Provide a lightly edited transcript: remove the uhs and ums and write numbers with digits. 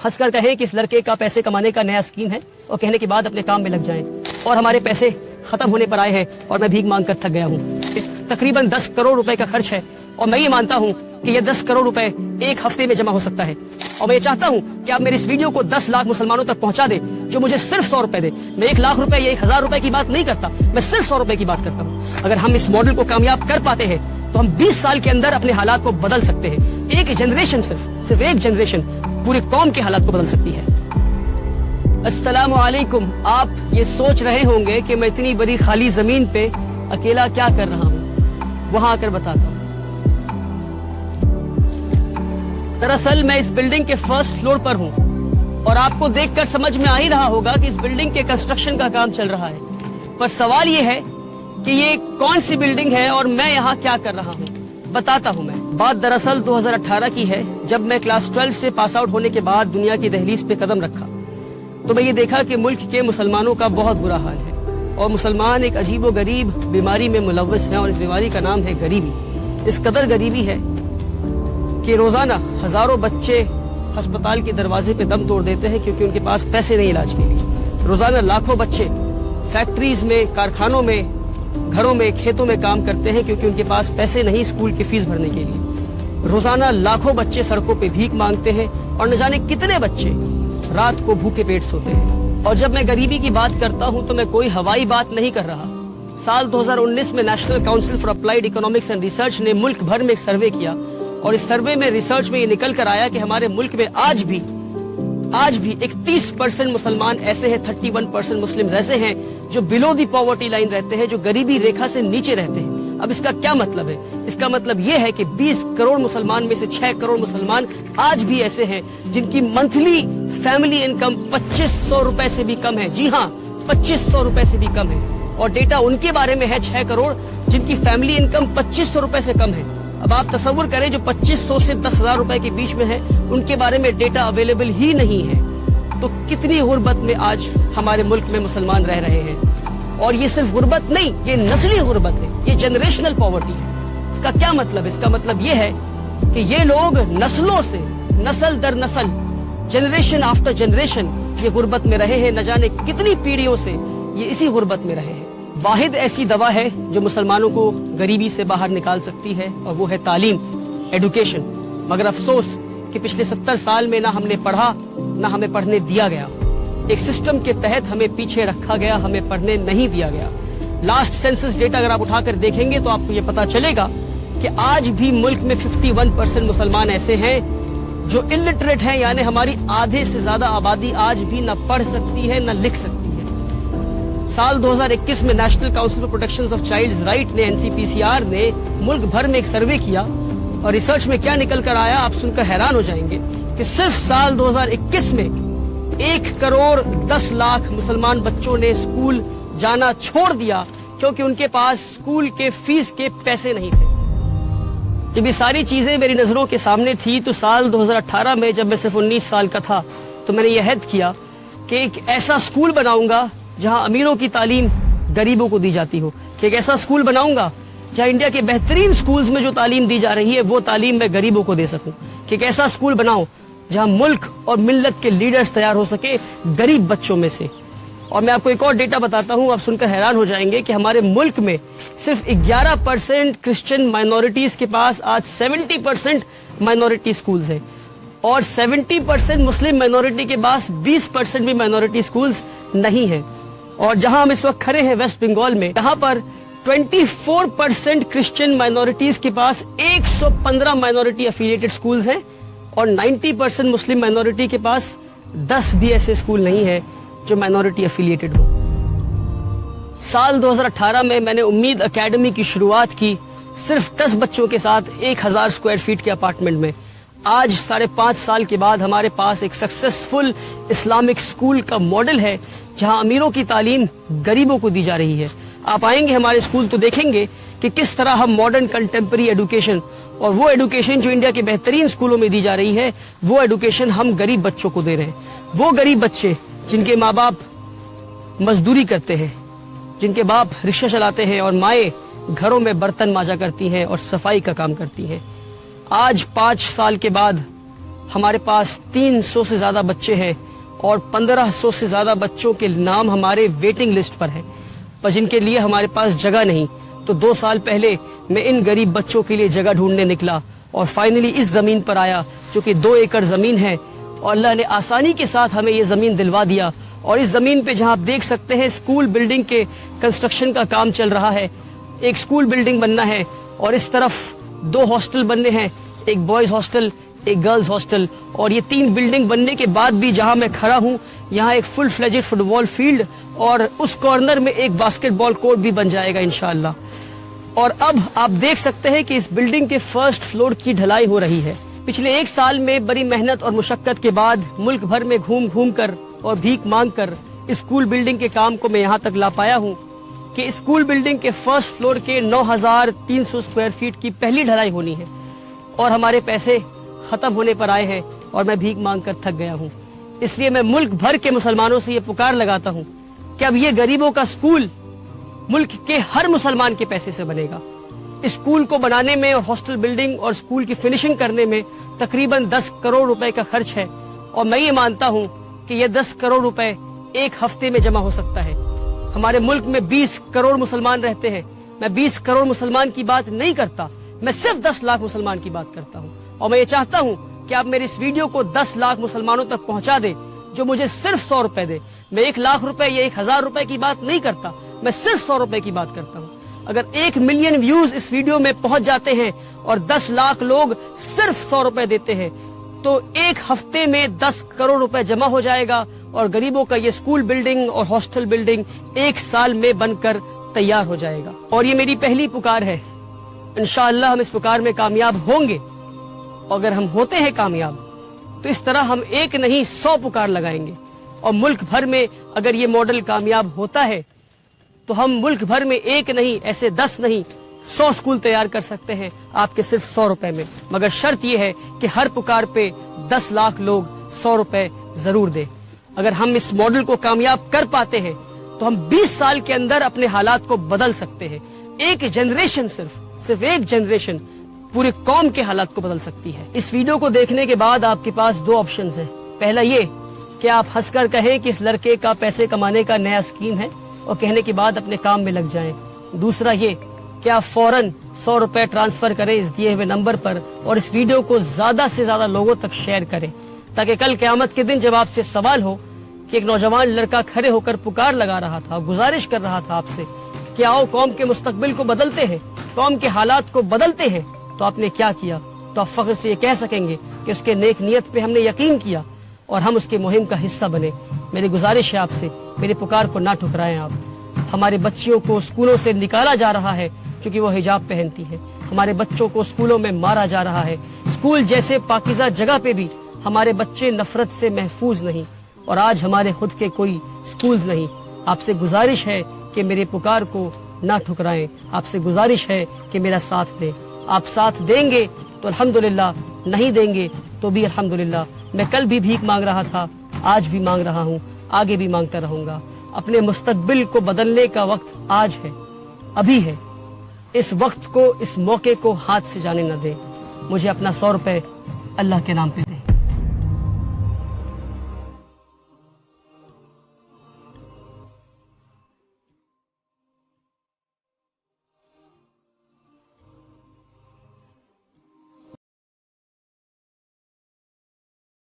हंस कर कहें कि इस लड़के का पैसे कमाने का नया स्कीम है और कहने के बाद अपने काम में लग जाएं। और हमारे पैसे खत्म होने पर आए हैं और मैं भीख मांग कर थक गया हूँ। तकरीबन 10 करोड़ रुपए का खर्च है और मैं ये मानता हूँ कि ये 10 करोड़ रुपए एक हफ्ते में जमा हो सकता है। और मैं ये चाहता हूँ कि आप मेरी इस वीडियो को 10 लाख मुसलमानों तक पहुंचा दे जो मुझे सिर्फ 100 रुपए दे। मैं 1 लाख रुपए या 1000 रुपए की बात नहीं करता, मैं सिर्फ 100 रुपए की बात करता हूँ। अगर हम इस मॉडल को कामयाब कर पाते हैं तो हम 20 साल के अंदर अपने हालात को बदल सकते हैं। एक जनरेशन, सिर्फ एक जनरेशन पूरी कौम के हालात को बदल सकती है। अस्सलामु अलैकुम। आप ये सोच रहे होंगे कि मैं इतनी बड़ी खाली जमीन पे अकेला क्या कर रहा हूँ, वहां आकर बताता हूँ। दरअसल मैं इस बिल्डिंग के फर्स्ट फ्लोर पर हूँ और आपको देखकर समझ में आ ही रहा होगा कि इस बिल्डिंग के कंस्ट्रक्शन का काम चल रहा है। पर सवाल ये है कि ये कौन सी बिल्डिंग है और मैं यहाँ क्या कर रहा हूँ, बताता हूँ मैं। बात दरअसल 2018 की है, जब मैं क्लास 12 से पास आउट होने के बाद दुनिया की दहलीज पे कदम रखा तो मैं ये देखा कि मुल्क के मुसलमानों का बहुत बुरा हाल है और मुसलमान एक अजीबो गरीब बीमारी में मुलव्वस है और इस बीमारी का नाम है गरीबी। इस कदर गरीबी है कि रोजाना हजारों बच्चे अस्पताल के दरवाजे पे दम तोड़ देते हैं क्योंकि उनके पास पैसे नहीं इलाज के लिए। रोजाना लाखों बच्चे फैक्ट्रीज में, कारखानों में, घरों में, खेतों में काम करते हैं क्योंकि उनके पास पैसे नहीं स्कूल की फीस भरने के लिए। रोजाना लाखों बच्चे सड़कों पे भीख मांगते हैं और न जाने कितने बच्चे रात को भूखे पेट सोते हैं। और जब मैं गरीबी की बात करता हूं तो मैं कोई हवाई बात नहीं कर रहा। साल 2019 में national council for applied economics and research ने मुल्क भर में एक सर्वे किया और इस सर्वे में, रिसर्च में ये निकल कर आया कि हमारे मुल्क में आज भी 31% मुसलमान ऐसे हैं, 31% मुस्लिम ऐसे हैं जो बिलो दी पॉवर्टी लाइन रहते हैं, जो गरीबी रेखा से नीचे रहते हैं। अब इसका क्या मतलब है? इसका मतलब ये है कि 20 करोड़ मुसलमान में से 6 करोड़ मुसलमान आज भी ऐसे हैं जिनकी मंथली फैमिली इनकम 2500 रुपए से भी कम है। जी हाँ, 2500 रुपए से भी कम है। और डेटा उनके बारे में है 6 करोड़ जिनकी फैमिली इनकम 2500 रुपए से कम है। अब आप तसव्वुर करें, जो 2500 से 10,000 रुपए के बीच में है उनके बारे में डेटा अवेलेबल ही नहीं है। तो कितनी गुर्बत में आज हमारे मुल्क में मुसलमान रह रहे हैं। और ये सिर्फ गुर्बत नहीं, ये नस्ली गुर्बत है, ये जनरेशनल पॉवर्टी है। इसका क्या मतलब? इसका मतलब ये है कि ये लोग नस्लों से, नस्ल दर नस्ल, जनरेशन आफ्टर जनरेशन ये गुर्बत में रहे हैं। न जाने कितनी पीढ़ियों से ये इसी गुर्बत में रहे हैं। वाहिद ऐसी दवा है जो मुसलमानों को गरीबी से बाहर निकाल सकती है और वो है तालीम, एडुकेशन। मगर अफसोस कि पिछले 70 साल में ना हमने पढ़ा, ना हमें पढ़ने दिया गया। एक सिस्टम के तहत हमें पीछे रखा गया, हमें पढ़ने नहीं दिया गया। लास्ट सेंसस डेटा अगर आप उठाकर देखेंगे तो आपको ये पता चलेगा कि आज भी मुल्क में 51% मुसलमान ऐसे हैं जो इलिटरेट हैं, यानी हमारी आधे से ज्यादा आबादी आज भी न पढ़ सकती है न लिख सकती है। साल 2021 में national council for protection of childs right ने, NCPCR ने मुल्क भर में एक सर्वे किया और रिसर्च में क्या निकल कर आया आप सुनकर हैरान हो जाएंगे कि सिर्फ साल 2021 में 1 करोड़ 10 लाख मुसलमान बच्चों ने स्कूल जाना छोड़ दिया क्योंकि उनके पास स्कूल के फीस के पैसे नहीं थे। जब ये सारी चीजें मेरी नजरों के सामने थी तो साल 2018 में, जब मैं सिर्फ 19 साल का था, तो मैंने यह अहद किया कि एक ऐसा स्कूल बनाऊंगा जहां अमीरों की तालीम गरीबों को दी जाती हो, कि एक ऐसा स्कूल बनाऊंगा जहां इंडिया के बेहतरीन स्कूल्स में जो तालीम दी जा रही है वो तालीम मैं गरीबों को दे सकूं, कि एक ऐसा स्कूल बनाऊं जहां मुल्क और मिल्लत के लीडर्स तैयार हो सके गरीब बच्चों में से। और मैं आपको एक और डेटा बताता हूं, आप सुनकर हैरान हो जाएंगे कि हमारे मुल्क में सिर्फ 11% क्रिश्चियन माइनॉरिटीज के पास आज 70% माइनॉरिटी स्कूल्स हैं और 70% मुस्लिम माइनॉरिटी के पास 20% भी माइनॉरिटी स्कूल्स नहीं है। और जहां हम इस वक्त खड़े हैं वेस्ट बंगाल में, जहां पर 24% क्रिश्चियन माइनॉरिटीज के पास 115 माइनॉरिटी एफिलिएटेड स्कूल्स हैं और 90% मुस्लिम माइनॉरिटी के पास 10 भी ऐसे स्कूल नहीं है जो माइनॉरिटी एफिलिएटेड हो। साल 2018 में मैंने उम्मीद एकेडमी की शुरुआत की सिर्फ 10 बच्चों के साथ 1000 स्क्वायर फीट के अपार्टमेंट में। आज 5.5 साल के बाद हमारे पास एक सक्सेसफुल इस्लामिक स्कूल का मॉडल है जहां अमीरों की तालीम गरीबों को दी जा रही है। आप आएंगे हमारे स्कूल तो देखेंगे कि किस तरह हम मॉडर्न कंटेम्पररी एडुकेशन, और वो एडुकेशन जो इंडिया के बेहतरीन स्कूलों में दी जा रही है, वो एडुकेशन हम गरीब बच्चों को दे रहे हैं। वो गरीब बच्चे जिनके माँ बाप मजदूरी करते हैं, जिनके बाप रिक्शा चलाते हैं और माएं घरों में बर्तन मांजा करती हैं और सफाई का काम करती हैं, आज 5 साल के बाद ہمارے پاس 300 سے زیادہ بچے ہیں اور 1500 سے زیادہ بچوں کے نام ہمارے ویٹنگ لسٹ پر ہیں، پر جن کے لیے ہمارے پاس جگہ نہیں. تو 2 سال پہلے میں ان غریب بچوں کے لیے جگہ ڈھونڈنے نکلا اور فائنلی اس زمین پر آیا جو کہ 2 ایکڑ زمین ہے، اور اللہ نے آسانی کے ساتھ ہمیں یہ زمین دلوا دیا. اور اس زمین پہ جہاں آپ دیکھ سکتے ہیں اسکول بلڈنگ کے کنسٹرکشن کا کام چل رہا ہے. ایک اسکول بلڈنگ بننا ہے اور اس طرف 2 ہاسٹل بننے ہیں، ایک بوائز ہاسٹل ایک گرلز ہاسٹل. اور یہ 3 بلڈنگ بننے کے بعد بھی جہاں میں کھڑا ہوں یہاں ایک فل فلیجڈ فٹ بال فیلڈ اور اس کارنر میں ایک باسکٹ بال کورٹ بھی بن جائے گا انشاءاللہ. اور اب آپ دیکھ سکتے ہیں کہ اس بلڈنگ کے فرسٹ فلور کی ڈھلائی ہو رہی ہے. پچھلے 1 سال میں بڑی محنت اور مشقت کے بعد ملک بھر میں گھوم گھوم کر اور بھیک مانگ کر اسکول بلڈنگ کے کام کو میں یہاں تک لا پایا ہوں کہ اسکول بلڈنگ کے فرسٹ فلور کے 9300 اسکوائر فیٹ کی پہلی ڈھلائی ہونی ہے. اور ہمارے پیسے ختم ہونے پر آئے ہیں اور میں بھیک مانگ کر تھک گیا ہوں. اس لیے میں ملک بھر کے مسلمانوں سے یہ پکار لگاتا ہوں کہ اب یہ غریبوں کا اسکول ملک کے ہر مسلمان کے پیسے سے بنے گا. اسکول کو بنانے میں اور ہاسٹل بلڈنگ اور اسکول کی فنیشنگ کرنے میں تقریباً 10 کروڑ روپے کا خرچ ہے، اور میں یہ مانتا ہوں کہ یہ 10 کروڑ روپے ایک ہفتے میں جمع ہو سکتا ہے. ہمارے ملک میں 20 کروڑ مسلمان رہتے ہیں. میں 20 کروڑ مسلمان کی بات نہیں کرتا، میں صرف 10 لاکھ مسلمان کی بات کرتا ہوں. اور میں یہ چاہتا ہوں کہ آپ میری اس ویڈیو کو 10 لاکھ مسلمانوں تک پہنچا دیں جو مجھے صرف 100 روپے دے. میں 1 لاکھ روپے یا 1000 روپے کی بات نہیں کرتا، میں صرف 100 روپے کی بات کرتا ہوں. اگر 1 ملین ویوز اس ویڈیو میں پہنچ جاتے ہیں اور 10 لاکھ لوگ صرف 100 روپے دیتے ہیں تو ایک ہفتے میں 10 کروڑ روپے جمع ہو جائے گا اور غریبوں کا یہ اسکول بلڈنگ اور ہاسٹل بلڈنگ 1 سال میں بن کر تیار ہو جائے گا. اور یہ میری پہلی پکار ہے. انشاءاللہ ہم اس پکار میں کامیاب ہوں گے. اگر ہم ہوتے ہیں کامیاب تو اس طرح ہم 1 نہیں 100 پکار لگائیں گے. اور ملک بھر میں اگر یہ ماڈل کامیاب ہوتا ہے تو ہم ملک بھر میں 1 نہیں ایسے 10 نہیں 100 اسکول تیار کر سکتے ہیں آپ کے صرف 100 روپے میں. مگر شرط یہ ہے کہ ہر پکار پہ 10 لاکھ لوگ 100 روپے ضرور دیں. اگر ہم اس ماڈل کو کامیاب کر پاتے ہیں تو ہم 20 سال کے اندر اپنے حالات کو بدل سکتے ہیں. ایک جنریشن صرف ایک جنریشن پورے قوم کے حالات کو بدل سکتی ہے. اس ویڈیو کو دیکھنے کے بعد آپ کے پاس 2 آپشنز ہیں. پہلا یہ کہ آپ ہنس کر کہیں کہ اس لڑکے کا پیسے کمانے کا نیا اسکیم ہے اور کہنے کے بعد اپنے کام میں لگ جائیں. دوسرا یہ کہ آپ فوراً 100 روپے ٹرانسفر کریں اس دیے ہوئے نمبر پر اور اس ویڈیو کو زیادہ سے زیادہ لوگوں تک شیئر کریں تاکہ کل قیامت کے دن جب آپ سے سوال ہو کہ ایک نوجوان لڑکا کھڑے ہو کر پکار لگا رہا تھا، گزارش کر رہا تھا آپ سے کہ آؤ قوم کے مستقبل کو بدلتے ہیں، قوم کے حالات کو بدلتے ہیں، تو آپ نے کیا کیا، تو آپ فخر سے یہ کہہ سکیں گے کہ اس کے نیک نیت پہ ہم نے یقین کیا اور ہم اس کے مہم کا حصہ بنے. میری گزارش ہے آپ سے، میری پکار کو نہ ٹھکرائیں. آپ ہمارے بچیوں کو اسکولوں سے نکالا جا رہا ہے کیونکہ وہ حجاب پہنتی ہے. ہمارے بچوں کو اسکولوں میں مارا جا رہا ہے. اسکول جیسے پاکیزہ جگہ پہ بھی ہمارے بچے نفرت سے محفوظ نہیں، اور آج ہمارے خود کے کوئی اسکولز نہیں. آپ سے گزارش ہے کہ میرے پکار کو نہ ٹھکرائیں. آپ سے گزارش ہے کہ میرا ساتھ دیں. آپ ساتھ دیں گے تو الحمدللہ، نہیں دیں گے تو بھی الحمدللہ. میں کل بھی بھیک مانگ رہا تھا، آج بھی مانگ رہا ہوں، آگے بھی مانگتا رہوں گا. اپنے مستقبل کو بدلنے کا وقت آج ہے، ابھی ہے. اس وقت کو، اس موقع کو ہاتھ سے جانے نہ دیں. مجھے اپنا 100 روپے اللہ کے نام پہ